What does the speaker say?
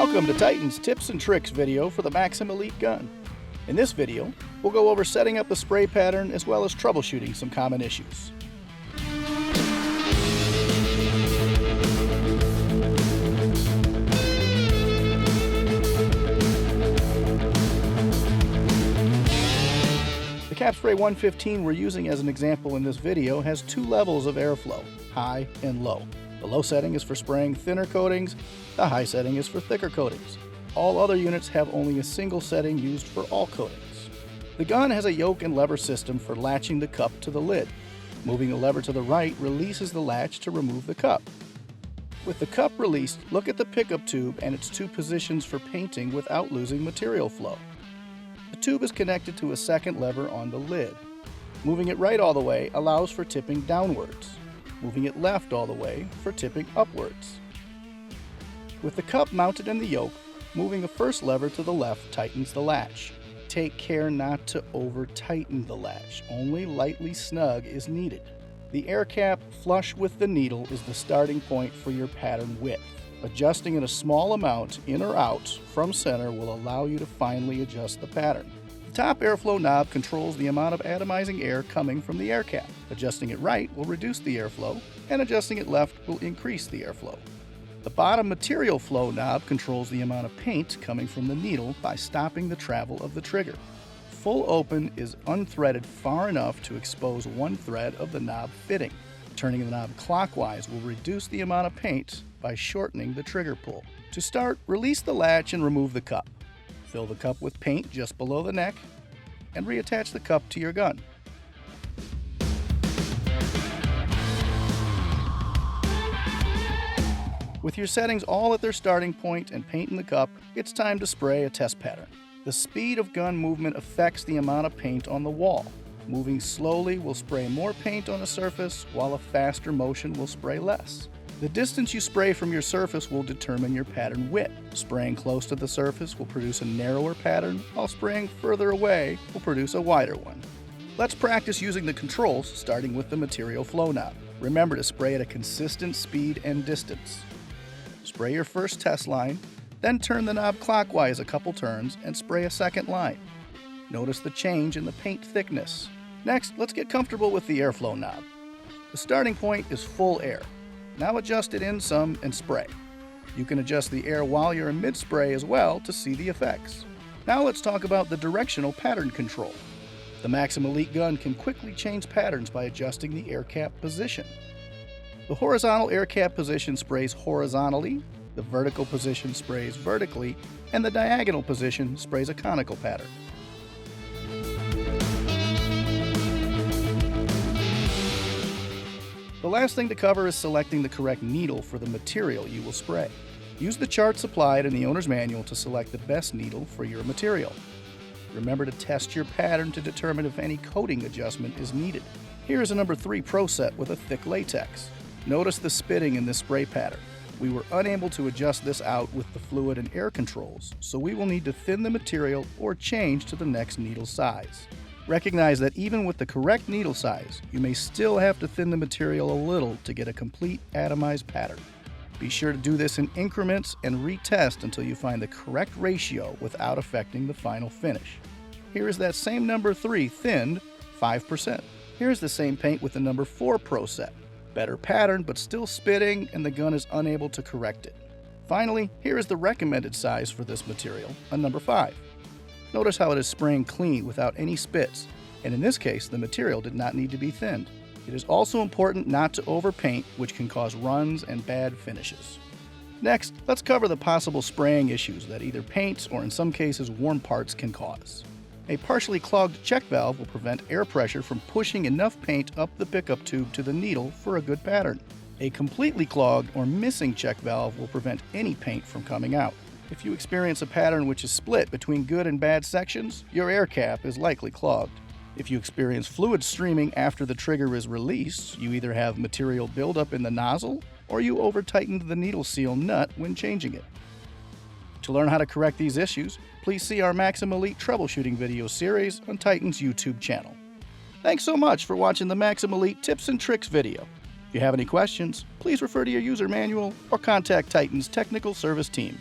Welcome to Titan's Tips and Tricks video for the Maxum Elite Gun. In this video, we'll go over setting up the spray pattern as well as troubleshooting some common issues. The Cap Spray 115 we're using as an example in this video has two levels of airflow, high and low. The low setting is for spraying thinner coatings, the high setting is for thicker coatings. All other units have only a single setting used for all coatings. The gun has a yoke and lever system for latching the cup to the lid. Moving the lever to the right releases the latch to remove the cup. With the cup released, look at the pickup tube and its two positions for painting without losing material flow. The tube is connected to a second lever on the lid. Moving it right all the way allows for tipping downwards. Moving it left all the way for tipping upwards. With the cup mounted in the yoke, moving the first lever to the left tightens the latch. Take care not to over-tighten the latch. Only lightly snug is needed. The air cap flush with the needle is the starting point for your pattern width. Adjusting in a small amount in or out from center will allow you to finely adjust the pattern. The top airflow knob controls the amount of atomizing air coming from the air cap. Adjusting it right will reduce the airflow, and adjusting it left will increase the airflow. The bottom material flow knob controls the amount of paint coming from the needle by stopping the travel of the trigger. Full open is unthreaded far enough to expose one thread of the knob fitting. Turning the knob clockwise will reduce the amount of paint by shortening the trigger pull. To start, release the latch and remove the cup. Fill the cup with paint just below the neck and reattach the cup to your gun. With your settings all at their starting point and paint in the cup, it's time to spray a test pattern. The speed of gun movement affects the amount of paint on the wall. Moving slowly will spray more paint on a surface, while a faster motion will spray less. The distance you spray from your surface will determine your pattern width. Spraying close to the surface will produce a narrower pattern, while spraying further away will produce a wider one. Let's practice using the controls, starting with the material flow knob. Remember to spray at a consistent speed and distance. Spray your first test line, then turn the knob clockwise a couple turns and spray a second line. Notice the change in the paint thickness. Next, let's get comfortable with the airflow knob. The starting point is full air. Now adjust it in some and spray. You can adjust the air while you're in mid-spray as well to see the effects. Now let's talk about the directional pattern control. The Maxum Elite gun can quickly change patterns by adjusting the air cap position. The horizontal air cap position sprays horizontally, the vertical position sprays vertically, and the diagonal position sprays a conical pattern. The last thing to cover is selecting the correct needle for the material you will spray. Use the chart supplied in the owner's manual to select the best needle for your material. Remember to test your pattern to determine if any coating adjustment is needed. Here is a number 3 Pro set with a thick latex. Notice the spitting in this spray pattern. We were unable to adjust this out with the fluid and air controls, so we will need to thin the material or change to the next needle size. Recognize that even with the correct needle size, you may still have to thin the material a little to get a complete atomized pattern. Be sure to do this in increments and retest until you find the correct ratio without affecting the final finish. Here is that same number 3 thinned 5%. Here's the same paint with the number 4 Pro set. Better pattern, but still spitting, and the gun is unable to correct it. Finally, here is the recommended size for this material, a number 5. Notice how it is spraying clean without any spits, and in this case, the material did not need to be thinned. It is also important not to overpaint, which can cause runs and bad finishes. Next, let's cover the possible spraying issues that either paint or in some cases worn parts can cause. A partially clogged check valve will prevent air pressure from pushing enough paint up the pickup tube to the needle for a good pattern. A completely clogged or missing check valve will prevent any paint from coming out. If you experience a pattern which is split between good and bad sections, your air cap is likely clogged. If you experience fluid streaming after the trigger is released, you either have material buildup in the nozzle or you over-tightened the needle seal nut when changing it. To learn how to correct these issues, please see our Maxum Elite troubleshooting video series on Titan's YouTube channel. Thanks so much for watching the Maxum Elite Tips and Tricks video. If you have any questions, please refer to your user manual or contact Titan's technical service team.